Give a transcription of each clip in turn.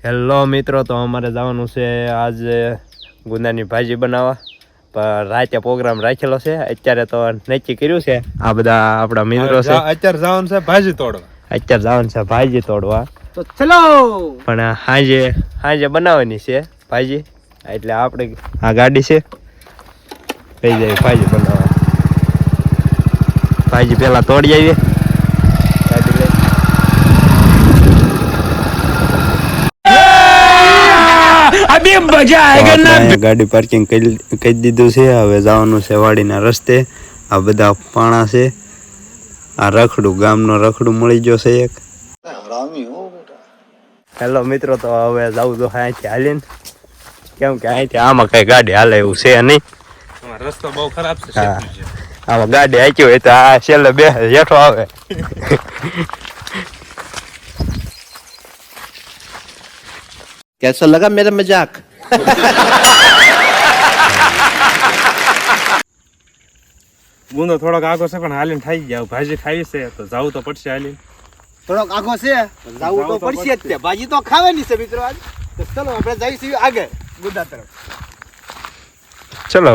Hello મિત્રો, તો અમારે જવાનું છે આજ ગુંદાની ભાજી બનાવવા, પણ રાતે પ્રોગ્રામ રાખેલો છે. અત્યારે તો નક્કી કર્યું છે આ બધા આપણા મિત્રો છે. અત્યારે જવાનું છે ભાજી તોડવા. અત્યારે જવાનું છે ભાજી તોડવા, તો ચલો. પણ સાંજે બનાવવાની છે ભાજી. એટલે આપણે આ ગાડી છે લઈ જાય ભાજી બનાવવા. ભાજી પેલા તોડી આવીએ ગાડી લઈ. अभी मजा आएगा ना। ગાડી પાર્કિંગ કરી દીધું છે. હવે જવાનું છે વાડીના રસ્તે. આ બધા પાણા છે. આ રખડું ગામનો રખડું મળી ગયો છે એક. હેલો મિત્રો, તો હવે જવું તો અહીંથી હાલીને, કેમ કે અહીંથી આમાં કઈ ગાડી હાલે એવું છે નહીં. રસ્તો બહુ ખરાબ છે. આમાં ગાડી હાકી હોય તો આ છેલ્લે બે હેઠો આવે. कैसा लगा मेरा मजाक? ગુંદો થોડોક આગો છે પણ હાલીને ખાઈ ગયા. ભાજી ખાવી છે તો જવું તો પડશે હાલીને. થોડોક આખો છે જાવું તો પડશે જ તે. ભાજી તો ખાવાની છે મિત્રો આજ. તો ચલો આપણે જઈશું આગળ ગુંદા તરફ. ચલો,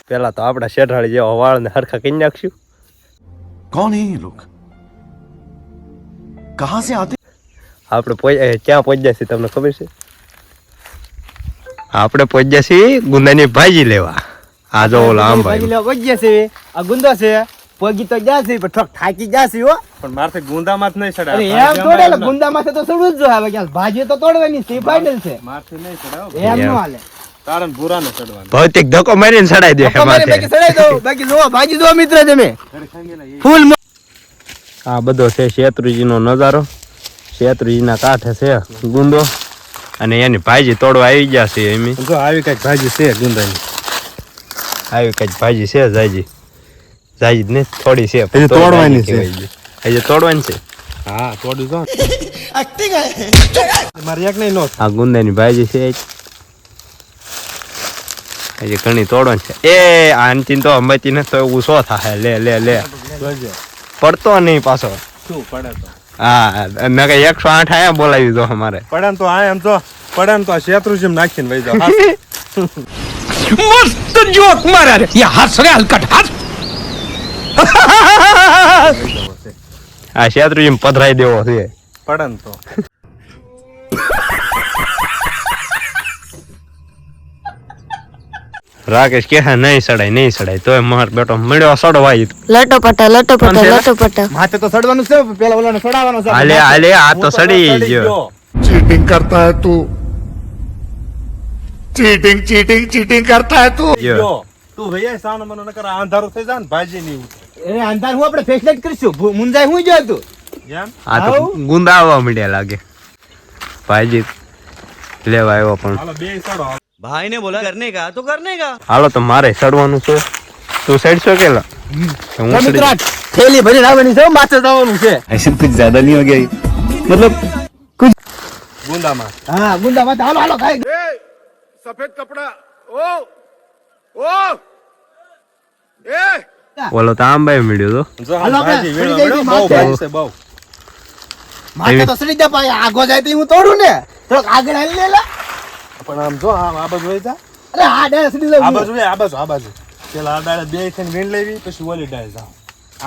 પેલા તો આપડા શેઠાળી જેવા વાળ ને હરખા કરી નાખશું. कौन है ये लोग? कहाँ से आते? આપણે ક્યાં પહોંચ્યા છીએ તમને ખબર છે? આપણે પહોંચ્યા છીએ ગુંદાની ભાજી લેવા. આ જો ઓલા આમ ભાજી ભાઈ લેવા પહોંચ્યા છે. આ ગુંદો છે. પગી તો ગયા છે પણ થોક થાકી ગયા છે હો. પણ મારથી ગુંદામાં જ નહીં અરે ચડાવ. એમ તોડે ગુંદામાં તો સડવું જ આવે. ક્યાં ભાજી તો તોડવાની છે, ફાઇનલ છે. મારથી નહીં ચડાવ. એમ નો હાલે. તારણ ભૂરા ને ચડવાનું. ભૌતિક ધક્કો મારીને ચડાઈ દે તમારે બાકી સડાઈ દો. બાકી જો ભાજી દો મિત્ર તમે ફૂલ. આ બધો છે શેત્રુજીનો નજારો. શેત્રુજીના કાંઠે છે ગુંદો અને એની ભાજી તોડવા આવી ગયા છે. એમ જો આવી કઈક ભાજી છે ગુંદાની. આવી કઈ ભાજી છે જાજી જ ને થોડી છે. હજી તોડવાની છે. હજી તોડવાની છે. હા તોડી દો. મારે એક નહીં નો. આ ગુંદાની ભાજી છે હજી ઘણી તોડવાની છે. એ આનથી તો અંબાતી ને તો એવું શો થાય. લે લે લે પડતો નહીં પાછો. શું પડે તો? હા, મેં કઈ 108 આયા બોલાવી દો અમારે. પડે ને તો આ એમ તો પડે ને તો આ શેત્રુજી નાખીને વહી જાવ. मस्त जोक मारा रे। ये हंस रहे हलकट हंस। આ શેત્રુજી પધરાઈ દેવો છે. પડે ને તો રાકેશ કે નહીં સડાય તોય માર બેટો મળ્યો સડવા. લટોપટા માથે તો સડવાનું છે. પેલા ઓલાને સડાવવાનો છે. હાલે આ તો સડી ગયો. चीटिंग करता है तू। चीटिंग करता है तू। જો તું ભૈયા સાનો મનો ન કર. અંધારું થઈ જાય ને ભાજી ની એ અંધાર હું આપણે ફેસલેટ કરીશું. મુંજાય હું જો તું. એમ આ તો ગુંદા આવવા મળ્યા લાગે. ભાજી લેવા આવ્યો પણ. હાલો બે સડો. भाई ने बोला करने का तो करने का। હાલો તો મારે સડવાનું છે. તું સડશો કેલા? હું સડી. મિત્ર થેલી ભરી લાવવાની છે. માથે જવાનું છે. ऐसे कुछ ज्यादा नहीं हो गया मतलब ગુંદામાં હા ગુંદા માથે. હાલો હાલો ખાઈ. ઓલો તો આંબાઈ મળ્યો તો. જો હાલો ભાજી આપણે વેળો સડી બહુ જાય ભાજી છે બહુ. માથે તો સડી જા પાય. આગો જાય તો હું તોડું ને. થોડોક આગળ હાલી લે લા. પણ આમ જો આમ આ બાજુ વહી જા. અરે હા ડે સડી આ લે. બાજુ આ બાજુ પેલા આ ડાળે બે થઈને વીણ લેવી પછી ઓલી ડાળે જાવ.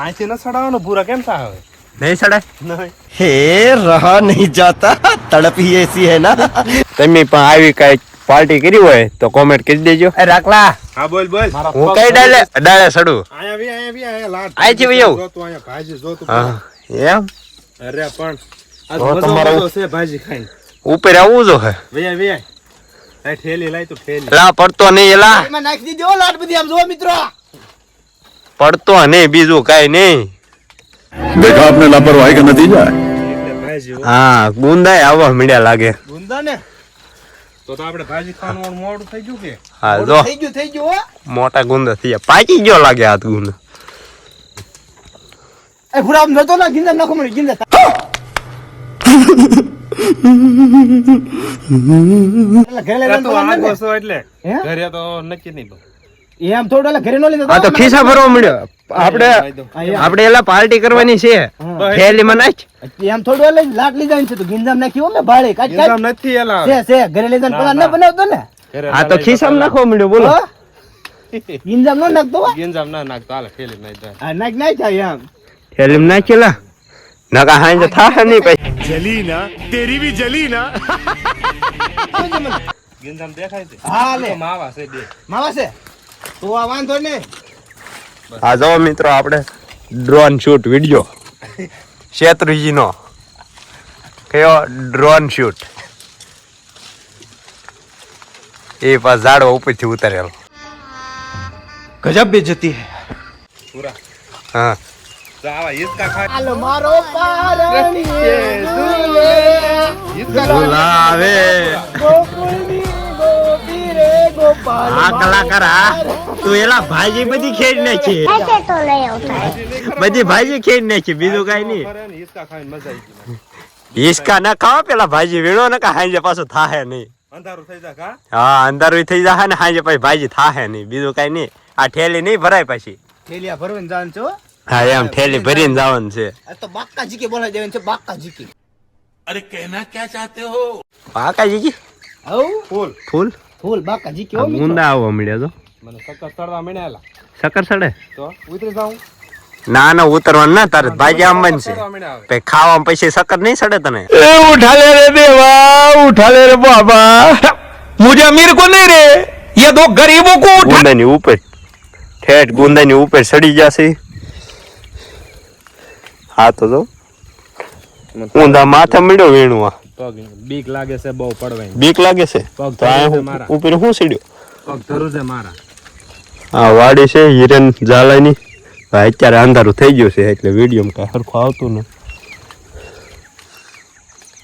આથી ન સડાવવાનો ભૂરા કેમ થાય હવે? નહીં સડાય. નહીં हे रहा नहीं जाता तड़प ही ऐसी है ना। તમે પણ આવી કઈ પાર્ટી કરી હોય તો કોમેન્ટ કરી દેજો. એ રાખલા. હા બોલ બોલ. હું કઈ ડાળે સડું. અહીંયા લાટ અહીંથી વહી આવું. જો તું અહીંયા ભાજી જો તું. હા એમ અરે પણ આ તો મજો તમારો- મજો છે ભાજી ખાઈને. ઉપર આવવું જો હે. વેય આ ઠેલી લાય તું ઠેલી. લા પડતો નહીં. એલા એમાં નાખી દીધો લાટ બધી. આમ જો મિત્રો. પડતો નહીં, બીજું કઈ નહીં. देखा आपने लापरवाही का नतीजा है। એટલે ભાજી હો. હા ગુંદાય આવવા મળ્યા લાગે. ગુંદા ને તો આપણે ભાજી ખાવાનું મોડું થઈ ગયું કે? હા જો થઈ ગયું હો. મોટા ગુંદા થઈ ગયા. પાકી ગયો લાગે આ ગુંદા. એ ભૂરા આમ નતો ના ગિંદા નાખો મને ગિંદા. એટલે ઘરે લઈને તો જવાનું આગો ને. છો એટલે હે? ઘરે તો નક્કી નહીં બહુ. એમ થોડું એટલે ઘરે નો લઈને આ તો ખિસ્સા ભરવા મળ્યો. આપણે એલા પાર્ટી કરવાની છે થેલીમાં નાખ એમ થોડું લઈને લાટ લઈ જાય છે તો ગિંજામ નાખ્યું મેં ભાડે કાઢ ગિંજામ નથી એલા છે ઘરે લઈ જઈને પગાર ના બનાવતો ને આ તો ખિસ્સામાં નાખવા મળ્યો બોલો ગિંજામ નો નાખતો હો. ગિંજામ ના નાખતો હાલે ખેલી નાખ દે આ નાખ નાખ થાય એમ થેલીમાં નાખેલા નકા હાંજે થાહે નહીં પછી जली ना तेरी भी जली ना ગિંજામ દેખાય છે હા લે તો માવા છે બે માવા છે તો આ વાંધો ને આ જો મિત્રો આપણે ડ્રોન શૂટ વિડિયો શેત્રુજી નો કયો ડ્રોન શૂટ એ પાસ ઝાડવા ઉપરથી ઉતારેલો गजब बेइज्जती है પૂરા હા તો આવા હિસકા ખાય હાલો મારો પારણીએ ઝૂલે બોલાવે ગોકુળની ગોપી રે ગોપાલ આ કલાકાર આ તું એલા ભાજી બધી ખેડ નાખી ऐसे तो नहीं होता है બધી ભાજી ખેડ નાખી બીજું કઈ નહીં કરે ને હિસકા ખાઈને મજા આવી ગઈ હિસકા ના ખાવા પેલા ભાજી વીણો ને કા હાંજે પાછું થાહે નહીં અંધારું થઈ જા કા હા અંધારું થઈ જાય ને હાંજે પછી ભાજી થાહે નહીં બીજું કઈ નહીં આ ઠેલી નહીં ભરાય પછી થેલિયા ભરવીને જાન છો હા એમ ઠેલી ભરીને જવાનું છે આ તો બાક્કા જીકે બોલાઈ દેવાનું છે બાક્કા જીકે કાકાજી કી આવ ફૂલ ફૂલ ફૂલ બાક્કા જીકે આ હો મિત્રો. મુંડા આવવા મળ્યા તો મને સક્કર ચડવા મળ્યા સકર સડે તો ઉતરી જાઉં ના ના ઉતરવાનું ના તારે ભાજી આમ બનશે ચડવા મળ્યા આવે પછી ખાવામાં પછી સકર નહીં સડે તને उठा ले रे देवा उठा ले रे बाबा मुझे अमीर को नहीं रे ये दो गरीबों को उठा ગુંદાની ઉપર ઠેઠ ગુંદાની ઉપર સડી જશે હા તો જો ઊંધા માથે મળ્યો વીણવા પગ બીક લાગે છે બહુ પડવાય બીક લાગે છે પગ તો આ ધરું છે મારા. ઉપર શું સીડ્યો પગ ધરું છે મારા આ વાડી છે હિરેન ઝાલાની અત્યારે અંધારું થઈ ગયું છે એટલે વિડીયોમાં કઈ સરખું આવતું ને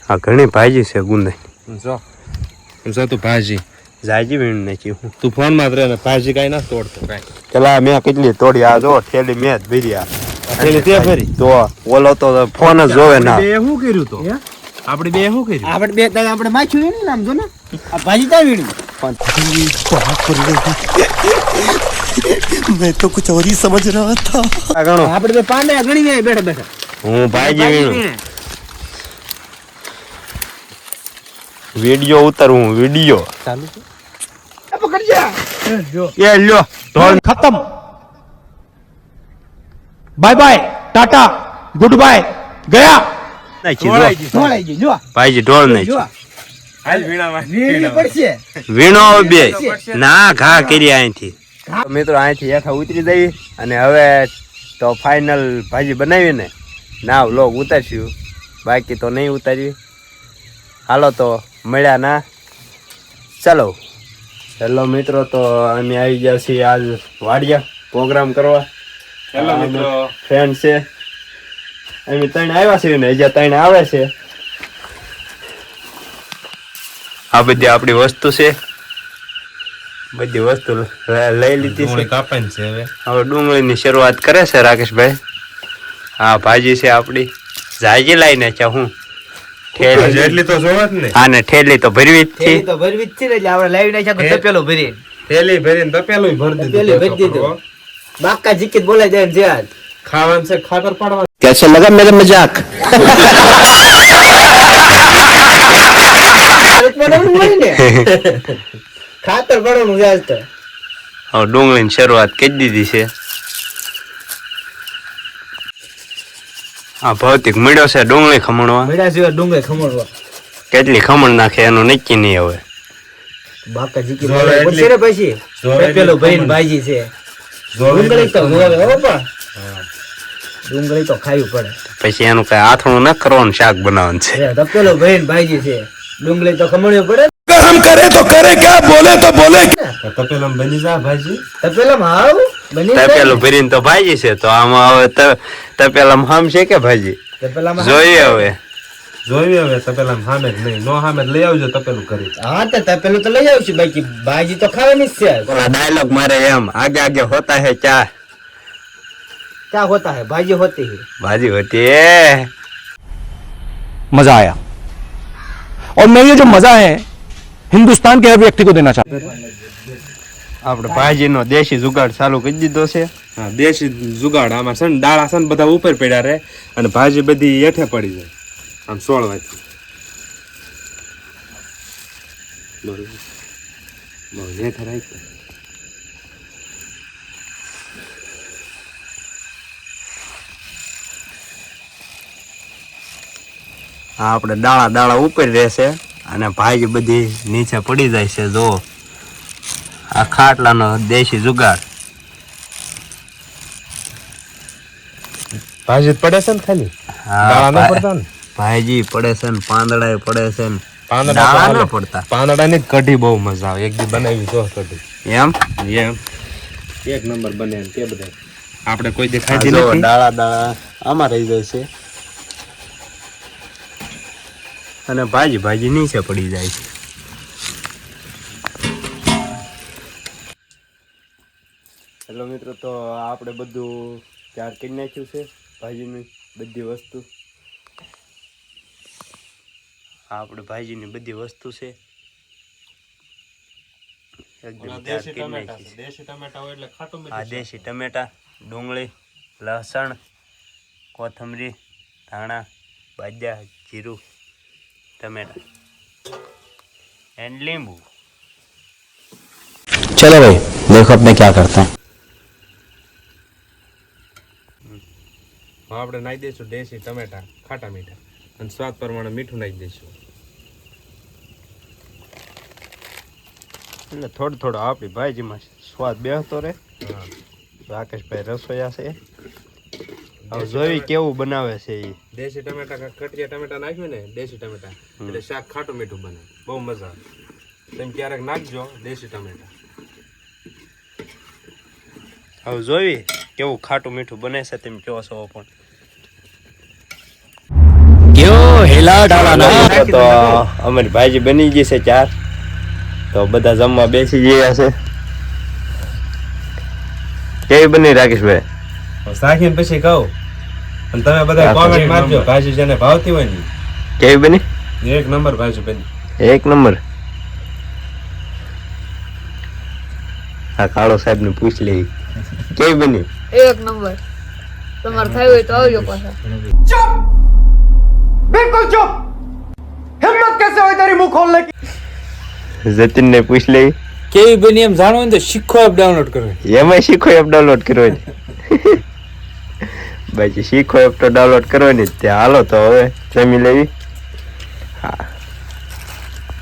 આ ઘણી ભાજી છે ગુંદાની જો તું ભાજી જાજી વીણ નાખી હું તું ફોન માં જ રહે ને ભાજી કઈ ના તોડતો કઈ પેલા મેં કેટલી તોડી આ જો ઠેલી મેં જ ભરી આ ઠેલી તે ભરી? તો ઓલો તો ફોન જ જોવે ના બે શું કર્યું તો આપણે બે શું કર્યું આપણે બે દાડા આપણે માખ્યું ને નામ જો ને આ ભાજી તા વીણી मैं तो कुछ और ही समझ रहा था આ ગણો આપણે બે પાંડા ગણી ગયા બેઠા બેઠા હું ભાજી વીણું વિડીયો ઉતારું વિડીયો ચાલુ છે આ પકડ જા જો એ લ્યો ઢોલ खत्म bye bye tata good bye गया નાખી જો ઢોળાઈ ગઈ જો ભાઈજી ઢોળ જો નાખી હાલ વીણામાં વીણી પડશે વીણો બે ના ઘા કરી અહીંથી મિત્રો અહીંથી હેઠા ઉતરી જઈએ અને હવે તો ફાઇનલ ભાજી બનાવીને ના વ્લોગ ઉતારશું બાકી તો નહીં ઉતાર્યું હાલો તો મળ્યા ના ચલો મિત્રો તો અમે આવી ગયા છીએ આજ વાડિયા પ્રોગ્રામ કરવા હેલો મિત્રો ફ્રેન્ડ છે અમે ત્રણ આવ્યા છીએ ને હજી ત્રણ આવે છે આ બધી આપણી વસ્તુ છે બધી વસ્તુ લઈ લીધી છે ડુંગળી કાપાની છે હવે હવે ડુંગળીની શરૂઆત કરે છે રાકેશભાઈ હા ભાજી છે આપણી જાજી લાઈને છે હું ઠેલી જેટલી તો જોવે જ ને આને ઠેલી તો ભરવી જ થેલી છે તો ભરવી જ છે ને એટલે આપણે લાવી નાખ્યા તો તપેલો ભરી થેલી ભરીને તપેલું ભરી તપેલું ભરી દીધું. બાક્કા જીકે બોલાઈ જાય ને જ્યાં ખાવાનું છે ખાતર પાડવાનું कैसे लगा मेरा मजाक ખાતર પડવાનું વ્યાજ તો હવે ડુંગળીની શરૂઆત કરી દીધી છે આ ભૌતિક મળ્યો છે ડુંગળી ખમણવા મેળા સિવાય ડુંગળી ખમણવા કેટલી ખમણ નાખે એનું નક્કી નહીં હવે બાકા જીકી જોવે બોલાય એટલી- પડશે ને પછી જોવે પેલો એટલી ભાઈ ખમણ. ભાજી છે જોવે ડુંગળી તો એટલી જોવે હો પણ ડુંગળી તો ખાવી પડે પછી એનું કઈ આથણું ન કરવાનું શાક બનાવવાનું છે એ તપેલો ભાઈ ભાજી છે ડુંગળી તો ખમણવી પડે अगर हम करे तो करे क्या बोले तो बोले તપેલામાં બની જા ભાજી તપેલામાં હાવ બની જાય. તપેલું ભરીને તો ભાજી છે તો આમાં હવે તપેલામાં હામ છે કે ભાજી તપેલામાં જોઈએ હવે જોઈ હવે તપેલામાં સામે જ નહીં નો સામે જ લઈ આવજો તપેલું કરી હા તો તપેલું તો લઈ આવશું બાકી ભાજી તો ખાવાની જ છે ડાયલોગ મારે એમ આગે આગે હોતા है क्या क्या होता है भाजी होती है भाजी होती है मजा आया और मैं ये जो मजा है हिंदुस्तान के हर व्यक्ति को देना चाहता हूं આપણે ભાજીનો દેશી જુગાડ ચાલુ કરી દીધો છે. હા દેશી જુગાડ આમાં છે ને દાળા છે ને બધા ઉપર પડ્યા રહે અને ભાજી બધી હેઠે પડી જાય આમ સોળવાથી. બરોબર બહુ હેઠે રાખ. આ આપણે દાણા દાણા ઉપર રહેશે અને ભાજી બધી નીચે પડી જાય છે. જો આ ખાટલાનો દેશી જુગાડ. ભાજી પડે છે ને ખાલી દાળા ના પડતા ને. ભાજી પડે છે ને પાંદડા પડે છે ને પાંદડા દાણા તો ના પડતા. પાંદડાની કઢી બહુ મજા આવે. એક દી બનાવી જો કઢી એમ એમ એક નંબર બને એમ કે બધા આપણે કોઈ દે ખાધી જો નથી. દાણા દાણા આમાં રહી જાય છે અને ભાજી ભાજી નીચે પડી જાય છે. હેલો મિત્રો, તો આપણે બધું તૈયાર કરી નાખ્યું છે. ભાજીની બધી વસ્તુ આપણે ભાજીની બધી વસ્તુ છે એકદમ તૈયાર કરી નાખી છે. દેશી ટમેટા હોય એટલે ખાટું આ દેશી ટમેટા, ડુંગળી, લસણ, કોથમરી, ધાણા, બાજા, જીરું, टमाटर एंड नींबू. चलो भाई देखो अब मैं क्या करता हूँ. આપણે નાખી દઈશું દેશી ટમેટા ખાટા મીઠા અને સ્વાદ પ્રમાણે મીઠું નાખી દઈશું. એટલે થોડું થોડું આપણી ભાજીમાં સ્વાદ બેસતો રહે. રાકેશભાઈ રસોઈયા છે. હવે જોઈ કેવું બનાવે છે એ. દેશી ટમેટા કટિયા ટમેટા નાખ્યું ને દેશી ટમેટા એટલે શાક ખાટું મીઠું બને. બહુ મજા આવે. તમે ક્યારેક નાખજો દેશી ટમેટા. હવે જોઈ કેવું ખાટું મીઠું બને છે તેમ કહો છો પણ. क्यों हिला डाला ना. તો અમારી ભાજી બની ગઈ છે 4. તો બધા જમવા બેસી ગયા છે. કેવી બની રાકેશભાઈ? શાકીને પછી કહું અને તમે બધા કોમેન્ટ મારજો ભાજી જેને ભાવતી હોય ને. કેવી બની? એક નંબર ભાજી બની. એક નંબર. આ કાળો સાહેબ ને પૂછ લે કેવી બની? એક નંબર. તમારે ખાવી હોય તો આવજો પાછા. જતીન ને પૂછ લે કેવી બની એમ જાણવું હોય ને તો શીખો એપ ડાઉનલોડ કરો. એમાં શીખો એપ ડાઉનલોડ કરવાની. બાકી શીખો એપ તો ડાઉનલોડ કરવાની. ત્યાં હાલો તો હવે જમી લેવી.